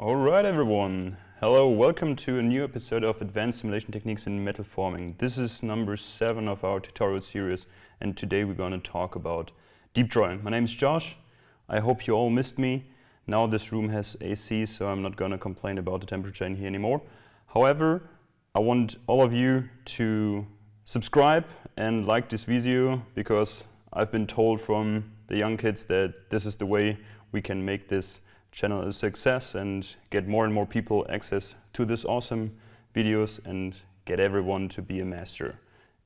Alright everyone, hello, welcome to a new episode of Advanced Simulation Techniques in Metal Forming. This is number 7 of our tutorial series, and today we're going to talk about deep drawing. My name is Josh. I hope you all missed me. Now this room has AC, so I'm not going to complain about the temperature in here anymore. However, I want all of you to subscribe and like this video, because I've been told from the young kids that this is the way we can make this channel a success and get more and more people access to this awesome videos and get everyone to be a master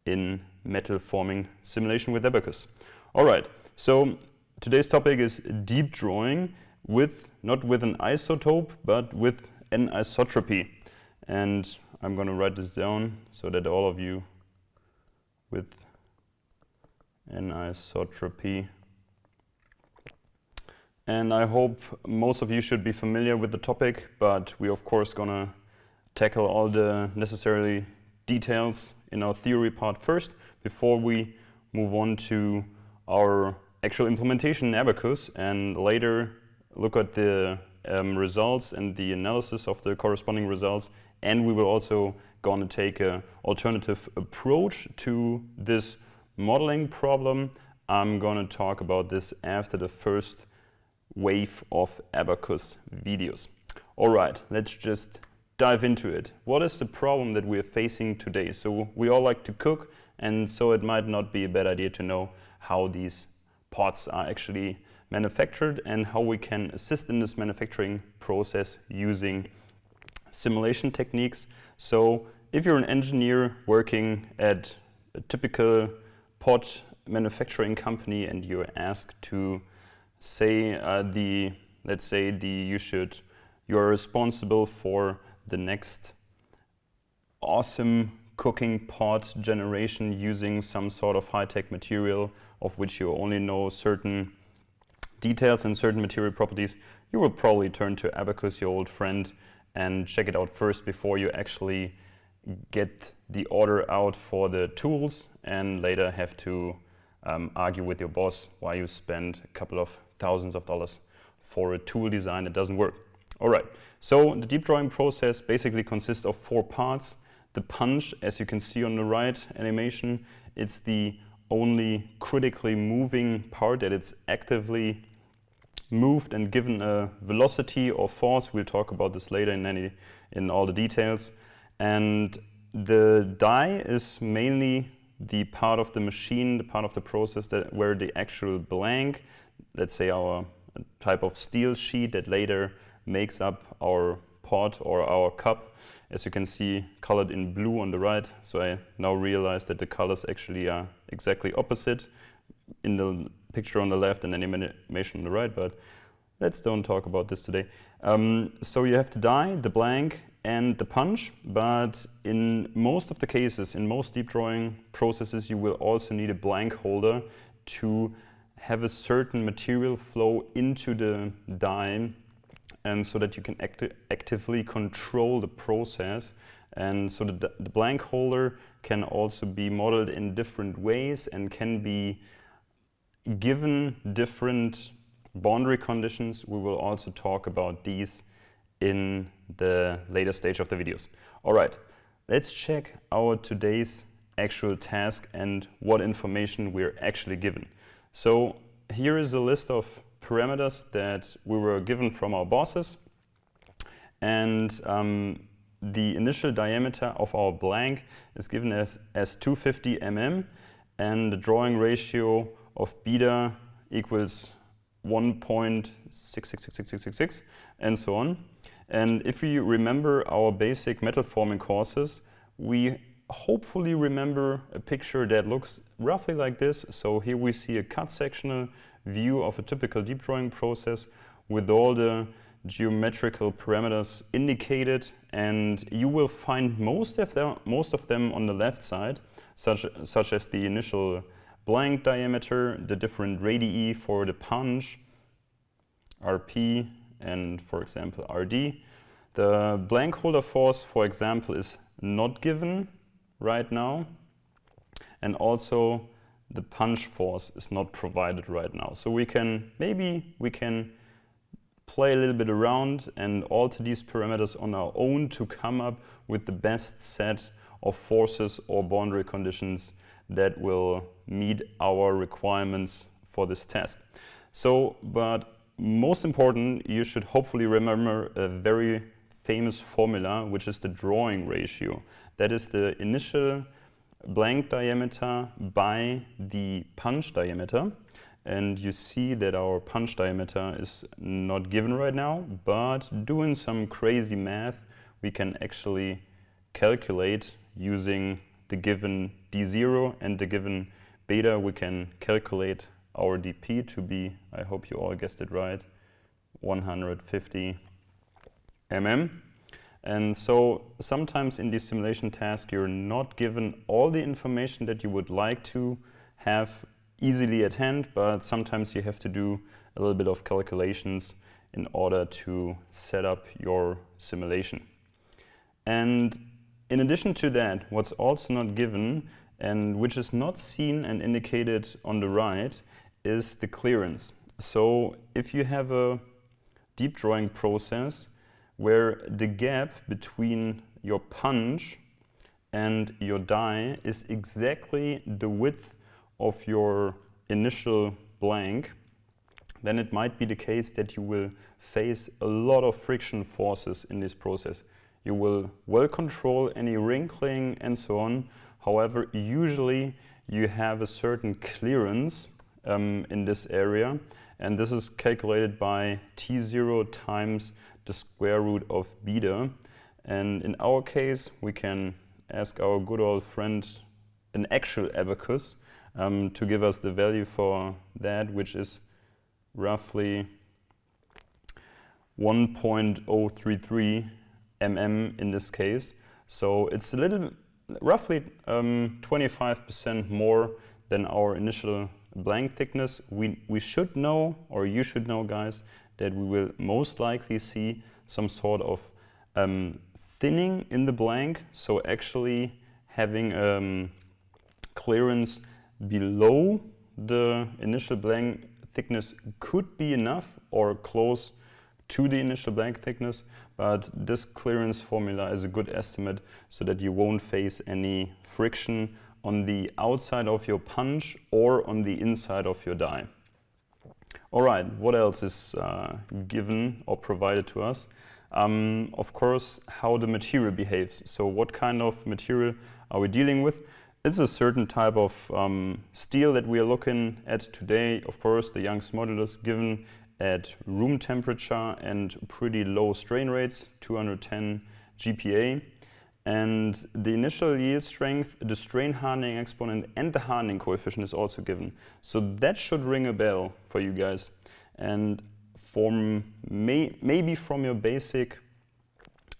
in metal forming simulation with Abaqus. Alright, so today's topic is deep drawing with, not with an isotope, but with anisotropy. And I'm going to write this down so that all of you with anisotropy. And I hope most of you should be familiar with the topic, but we're of course gonna tackle all the necessary details in our theory part first, before we move on to our actual implementation in Abaqus, and later look at the results and the analysis of the corresponding results. And we will also gonna take an alternative approach to this modeling problem. I'm gonna talk about this after the first wave of Abaqus videos. Alright, let's just dive into it. What is the problem that we're facing today? So we all like to cook, and so it might not be a bad idea to know how these pots are actually manufactured and how we can assist in this manufacturing process using simulation techniques. So if you're an engineer working at a typical pot manufacturing company and you're asked to say you're responsible for the next awesome cooking pot generation using some sort of high-tech material of which you only know certain details and certain material properties, you will probably turn to Abaqus, your old friend, and check it out first before you actually get the order out for the tools and later have to argue with your boss why you spend a couple of thousands of dollars for a tool design that doesn't work. Alright, so the deep drawing process basically consists of 4 parts. The punch, as you can see on the right animation, it's the only critically moving part, that it's actively moved and given a velocity or force. We'll talk about this later in all the details. And the die is mainly the part of the machine, the part of the process where the actual blank, let's say our type of steel sheet that later makes up our pot or our cup, as you can see colored in blue on the right. So I now realize that the colors actually are exactly opposite in the picture on the left and the animation on the right, but let's don't talk about this today. So you have the die, the blank, and the punch, but in most of the cases, in most deep drawing processes, you will also need a blank holder to have a certain material flow into the die, and so that you can actively control the process. And so the blank holder can also be modeled in different ways and can be given different boundary conditions. We will also talk about these in the later stage of the videos. Alright, let's check our today's actual task and what information we're actually given. So here is a list of parameters that we were given from our bosses, and the initial diameter of our blank is given as 250 mm, and the drawing ratio of beta equals 1.666666, and so on. And if you remember our basic metal forming courses, we hopefully remember a picture that looks roughly like this. So here we see a cut sectional view of a typical deep drawing process with all the geometrical parameters indicated, and you will find most of them on the left side, such as the initial blank diameter, the different radii for the punch, RP, and for example RD. The blank holder force, for example, is not given right now, and also the punch force is not provided right now. So maybe we can play a little bit around and alter these parameters on our own to come up with the best set of forces or boundary conditions that will meet our requirements for this task. So, but most important, you should hopefully remember a very famous formula, which is the drawing ratio. That is the initial blank diameter by the punch diameter. And you see that our punch diameter is not given right now, but doing some crazy math, we can actually calculate using the given D0 and the given beta. We can calculate our dP to be, I hope you all guessed it right, 150 mm. And so sometimes in these simulation tasks, you're not given all the information that you would like to have easily at hand, but sometimes you have to do a little bit of calculations in order to set up your simulation. And in addition to that, what's also not given and which is not seen and indicated on the right is the clearance. So if you have a deep drawing process where the gap between your punch and your die is exactly the width of your initial blank, then it might be the case that you will face a lot of friction forces in this process. You will well control any wrinkling and so on. However, usually you have a certain clearance in this area, and this is calculated by T0 times the square root of beta. And in our case, we can ask our good old friend, an actual Abaqus, to give us the value for that, which is roughly 1.033 mm in this case. So it's a little, roughly 25% more than our initial blank thickness. We should know, or you should know, guys, that we will most likely see some sort of thinning in the blank. So actually having clearance below the initial blank thickness could be enough, or close to the initial blank thickness, but this clearance formula is a good estimate so that you won't face any friction on the outside of your punch or on the inside of your die. All right, what else is given or provided to us? Of course, how the material behaves. So what kind of material are we dealing with? It's a certain type of steel that we are looking at today. Of course, the Young's modulus given at room temperature and pretty low strain rates, 210 GPa. And the initial yield strength, the strain hardening exponent, and the hardening coefficient is also given. So that should ring a bell for you guys. And maybe from your basic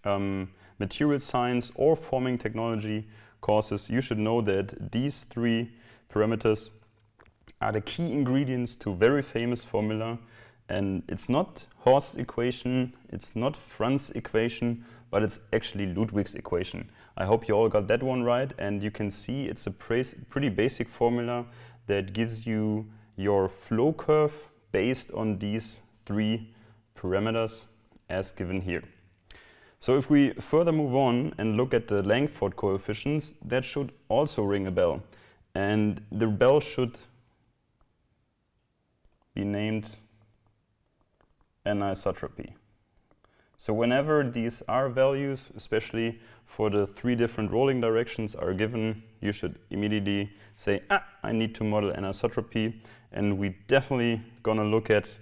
material science or forming technology courses, you should know that these three parameters are the key ingredients to a very famous formula. And it's not Horst's equation, it's not Franz's equation, but it's actually Ludwig's equation. I hope you all got that one right, and you can see it's a pretty basic formula that gives you your flow curve based on these three parameters as given here. So if we further move on and look at the Langford coefficients, that should also ring a bell. And the bell should be named anisotropy. So whenever these R values, especially for the three different rolling directions, are given, you should immediately say, I need to model anisotropy. And we definitely gonna look at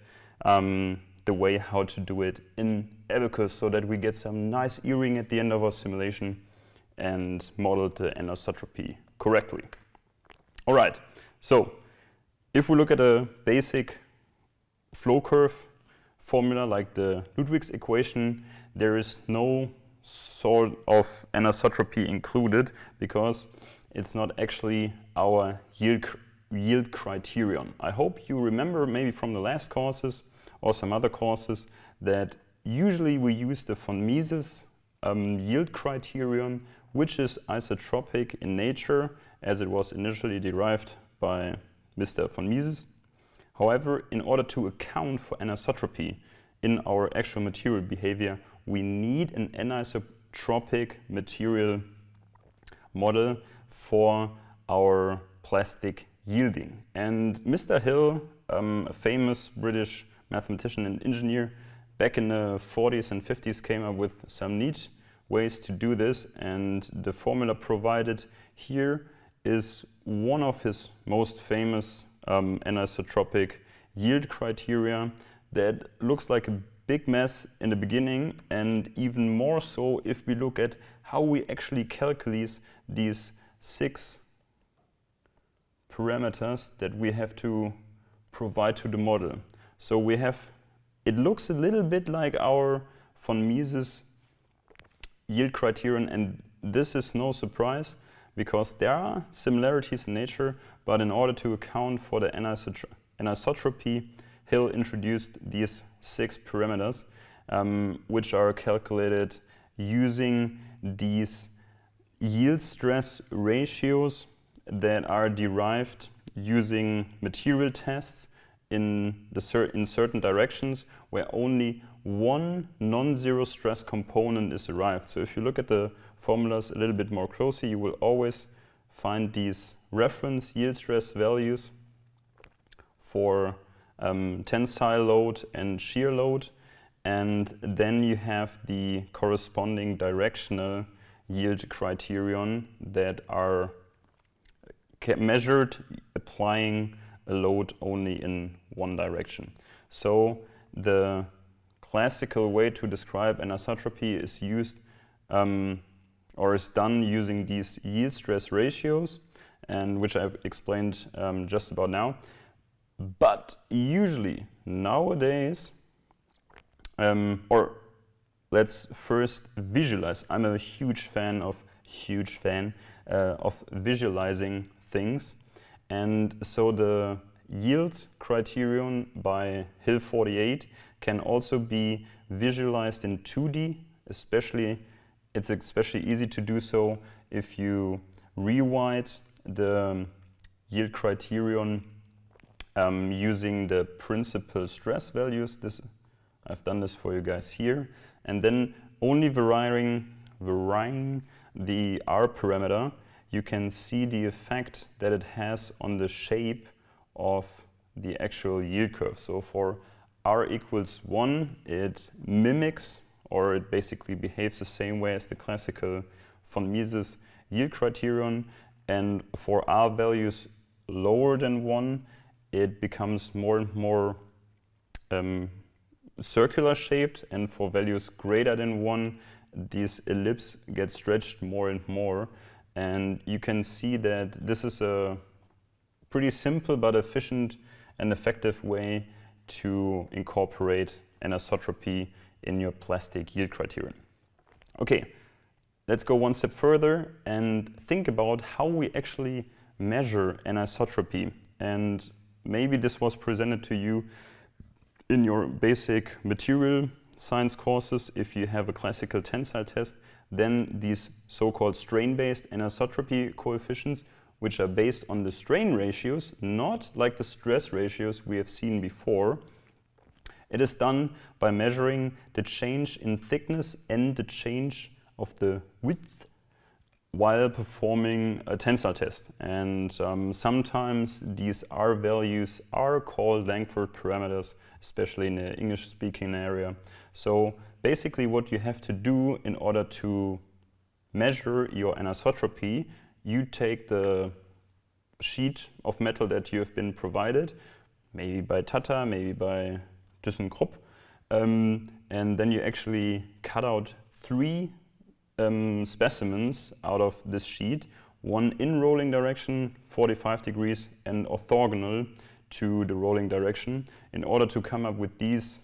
the way how to do it in Abaqus so that we get some nice earring at the end of our simulation and model the anisotropy correctly. All right, so if we look at a basic flow curve formula like the Ludwig's equation, there is no sort of anisotropy included because it's not actually our yield criterion. I hope you remember maybe from the last courses or some other courses that usually we use the von Mises yield criterion, which is isotropic in nature as it was initially derived by Mr. von Mises. However, in order to account for anisotropy in our actual material behavior, we need an anisotropic material model for our plastic yielding. And Mr. Hill, a famous British mathematician and engineer, back in the 40s and 50s came up with some neat ways to do this, and the formula provided here is one of his most famous anisotropic yield criteria that looks like a big mess in the beginning, and even more so if we look at how we actually calculate these 6 parameters that we have to provide to the model. So we have, it looks a little bit like our von Mises yield criterion, and this is no surprise because there are similarities in nature, but in order to account for the anisotropy, Hill introduced these 6 parameters, which are calculated using these yield stress ratios that are derived using material tests in certain directions where only one non-zero stress component is arrived. So if you look at the formulas a little bit more closely, you will always find these reference yield stress values for tensile load and shear load, and then you have the corresponding directional yield criterion that are measured applying a load only in one direction. So the classical way to describe anisotropy is used or is done using these yield stress ratios, and which I've explained just about now. But usually nowadays, or let's first visualize. I'm a huge fan of visualizing things, and so the yield criterion by Hill 48 can also be visualized in 2D. It's especially easy to do so if you rewrite the yield criterion using the principal stress values. I've done this for you guys here, and then only varying the R parameter, you can see the effect that it has on the shape of the actual yield curve. So for R equals 1, it mimics, or it basically behaves the same way as the classical von Mises yield criterion, and for R values lower than 1, it becomes more and more circular shaped, and for values greater than 1, this ellipse gets stretched more and more. And you can see that this is a pretty simple but efficient and effective way to incorporate anisotropy in your plastic yield criterion. Okay, let's go one step further and think about how we actually measure anisotropy. And maybe this was presented to you in your basic material science courses. If you have a classical tensile test, then these so-called strain-based anisotropy coefficients, which are based on the strain ratios, not like the stress ratios we have seen before. It is done by measuring the change in thickness and the change of the width while performing a tensile test. And sometimes these R values are called Langford parameters, especially in the English-speaking area. So basically what you have to do in order to measure your anisotropy, you take the sheet of metal that you have been provided, maybe by Tata, maybe by ThyssenKrupp, and then you actually cut out 3 specimens out of this sheet, one in rolling direction, 45 degrees, and orthogonal to the rolling direction, in order to come up with these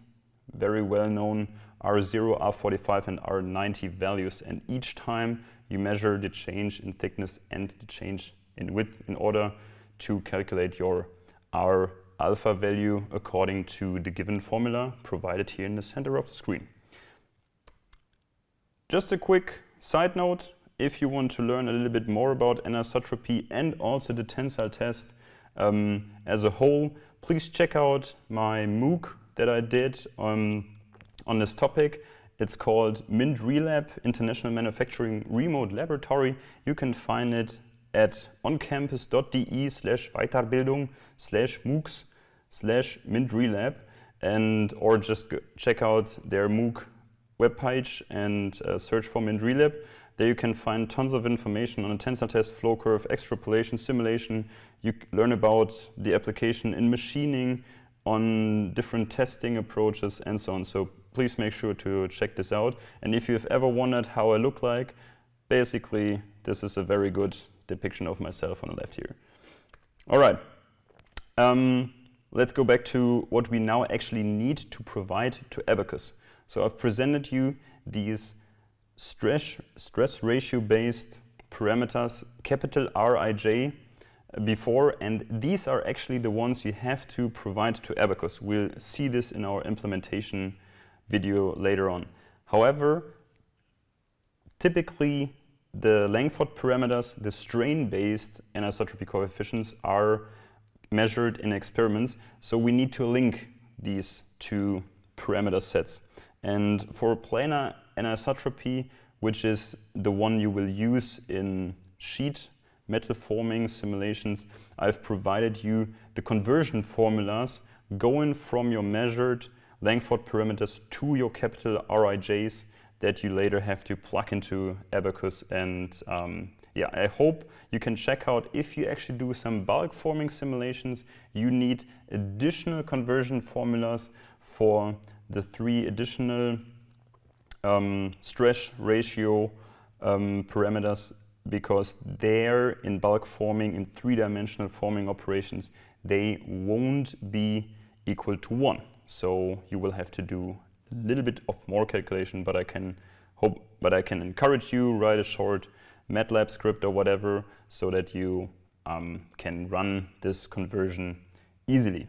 very well-known R0, R45, and R90 values. And each time you measure the change in thickness and the change in width in order to calculate your R alpha value according to the given formula provided here in the center of the screen. Just a quick side note, if you want to learn a little bit more about anisotropy and also the tensile test as a whole, please check out my MOOC that I did on this topic. It's called MINT-RELAB, International Manufacturing Remote Laboratory. You can find it at oncampus.de/Weiterbildung/MOOCs/MINT-RELAB, and or just check out their MOOC webpage and search for MINT-RELAB. There you can find tons of information on a tensor test, flow curve, extrapolation, simulation. You learn about the application in machining, on different testing approaches, and so on. So please make sure to check this out. And if you've ever wondered how I look like, basically this is a very good depiction of myself on the left here. All right. Let's go back to what we now actually need to provide to Abaqus. So I've presented you these stress ratio based parameters, capital Rij, before, and these are actually the ones you have to provide to Abaqus. We'll see this in our implementation video later on. However, typically the Langford parameters, the strain-based anisotropy coefficients, are measured in experiments, so we need to link these two parameter sets. And for planar anisotropy, which is the one you will use in sheet metal forming simulations, I've provided you the conversion formulas going from your measured Langford parameters to your capital Rij's that you later have to plug into Abaqus. And yeah, I hope you can check out, if you actually do some bulk forming simulations, you need additional conversion formulas for the 3 additional stress ratio parameters, because they're in bulk forming, in 3-dimensional forming operations, they won't be equal to 1. So you will have to do a little bit of more calculation, but I can encourage you, write a short MATLAB script or whatever, so that you can run this conversion easily.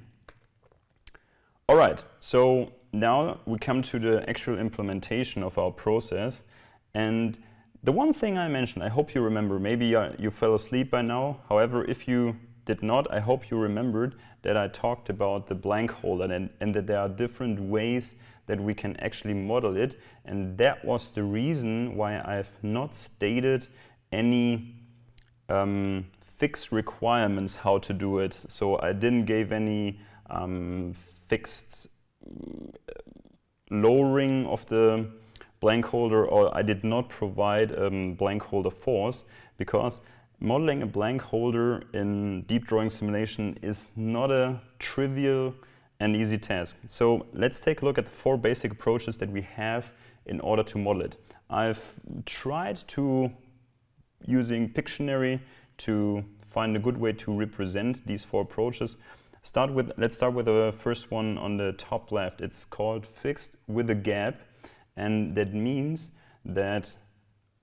All right, so now we come to the actual implementation of our process. And the one thing I mentioned, I hope you remember, maybe you fell asleep by now. However, if you did not, I hope you remembered that I talked about the blank holder and that there are different ways that we can actually model it. And that was the reason why I've not stated any fixed requirements how to do it. So I didn't give any fixed lowering of the blank holder, or I did not provide blank holder force, because modeling a blank holder in deep drawing simulation is not a trivial and easy task. So let's take a look at the 4 basic approaches that we have in order to model it. I've tried to, using Pictionary, to find a good way to represent these 4 approaches. Let's start with the first one on the top left. It's called fixed with a gap, and that means that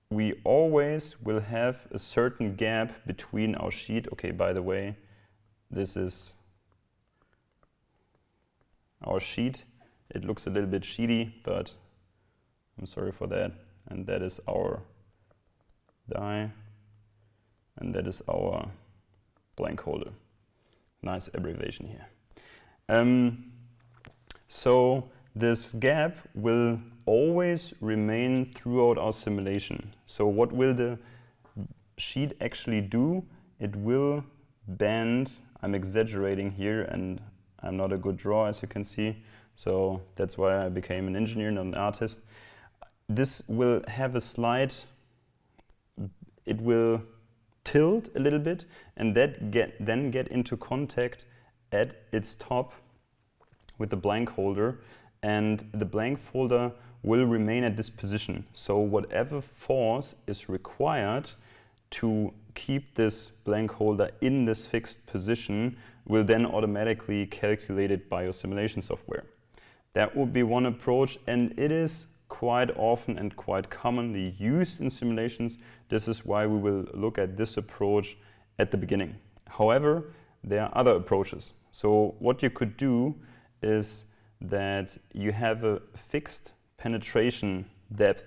we always will have a certain gap between our sheet. Okay, by the way, this is our sheet. It looks a little bit sheety, but I'm sorry for that. And that is our die, and that is our blank holder. Nice abbreviation here. So this gap will always remain throughout our simulation. So what will the sheet actually do? It will bend. I'm exaggerating here, and I'm not a good drawer, as you can see. So that's why I became an engineer, not an artist. This will have a slight, it will tilt a little bit, and that then get into contact at its top with the blank holder, and the blank holder will remain at this position. So whatever force is required to keep this blank holder in this fixed position will then automatically calculate it by your simulation software. That would be one approach, and it is quite often and quite commonly used in simulations. This is why we will look at this approach at the beginning. However, there are other approaches. So what you could do is that you have a fixed penetration depth.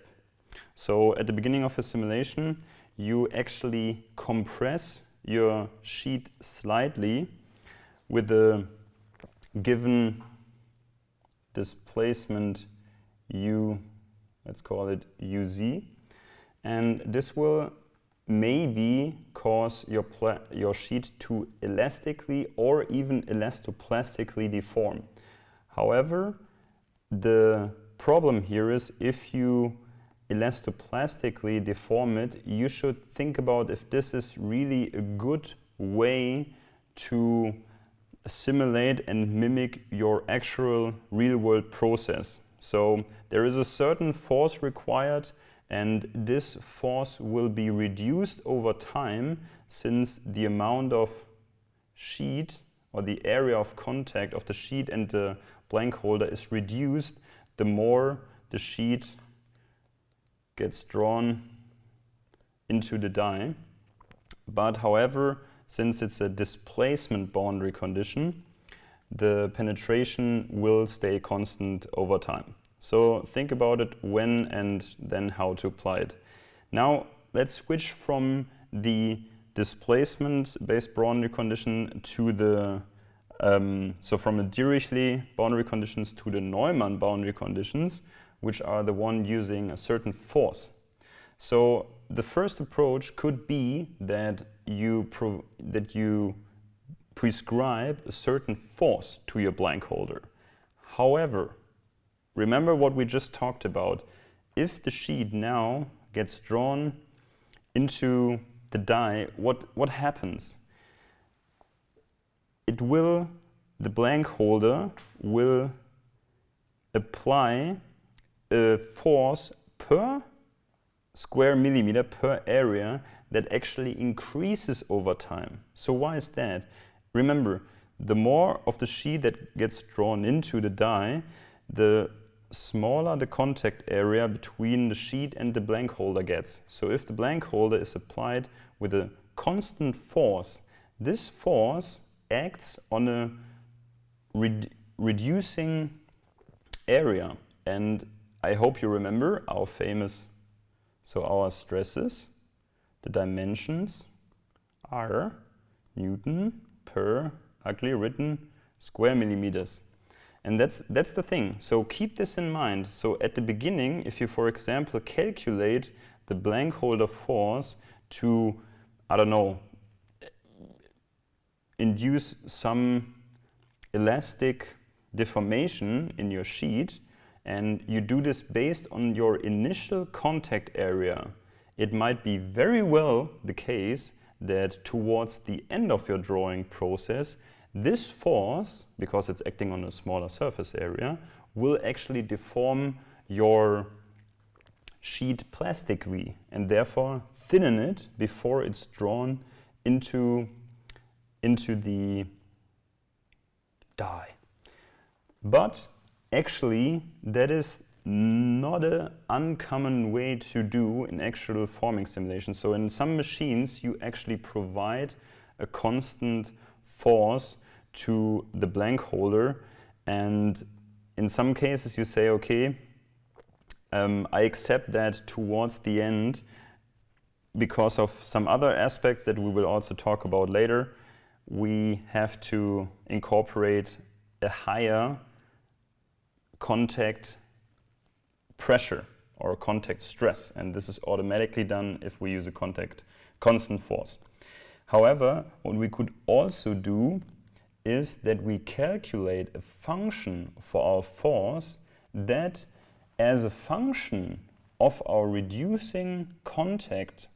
So at the beginning of a simulation, you actually compress your sheet slightly with the given displacement let's call it UZ, and this will maybe cause your sheet to elastically or even elastoplastically deform. However, the problem here is if you elastoplastically deform it, you should think about if this is really a good way to simulate and mimic your actual real-world process. So there is a certain force required, and this force will be reduced over time since the amount of sheet or the area of contact of the sheet and the blank holder is reduced, the more the sheet gets drawn into the die. But however, since it's a displacement boundary condition, the penetration will stay constant over time. So think about it when and then how to apply it. Now let's switch from the displacement-based boundary condition to the so from the Dirichlet boundary conditions to the Neumann boundary conditions, which are the one using a certain force. So the first approach could be that you prescribe a certain force to your blank holder. However, remember what we just talked about. If the sheet now gets drawn into the die, what happens? The blank holder will apply a force per square millimeter per area that actually increases over time. So why is that? Remember, the more of the sheet that gets drawn into the die, the smaller the contact area between the sheet and the blank holder gets. So if the blank holder is applied with a constant force, this force acts on a reducing area. And I hope you remember our our stresses, the dimensions are Newton per ugly written square millimeters. And that's the thing. So keep this in mind. So at the beginning, if you, for example, calculate the blank holder force to, I don't know, induce some elastic deformation in your sheet, and you do this based on your initial contact area, it might be very well the case that towards the end of your drawing process, this force, because it's acting on a smaller surface area, will actually deform your sheet plastically and therefore thinning it before it's drawn into the die. But actually, that is not an uncommon way to do in actual forming simulation. So in some machines, you actually provide a constant force to the blank holder, and in some cases you say, okay, I accept that towards the end, because of some other aspects that we will also talk about later, we have to incorporate a higher contact pressure or contact stress, and this is automatically done if we use a constant force. However, what we could also do is that we calculate a function for our force that, as a function of our reducing contact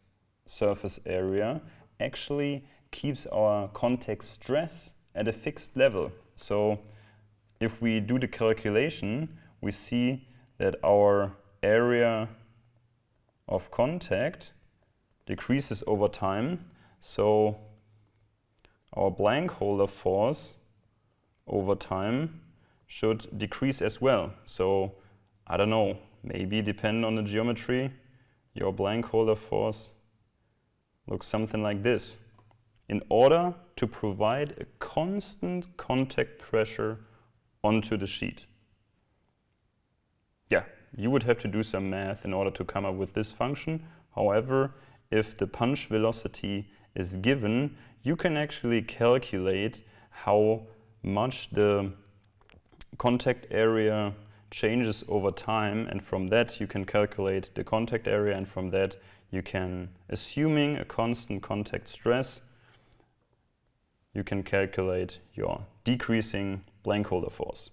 surface area, actually keeps our contact stress at a fixed level. So if we do the calculation, we see that our area of contact decreases over time. So our blank holder force over time should decrease as well. So I don't know, maybe depending on the geometry, your blank holder force looks something like this, in order to provide a constant contact pressure onto the sheet. Yeah, you would have to do some math in order to come up with this function. However, if the punch velocity is given, you can actually calculate how much the contact area changes over time, and from that you can calculate the contact area, and from that you can, assuming a constant contact stress, you can calculate your decreasing blank holder force.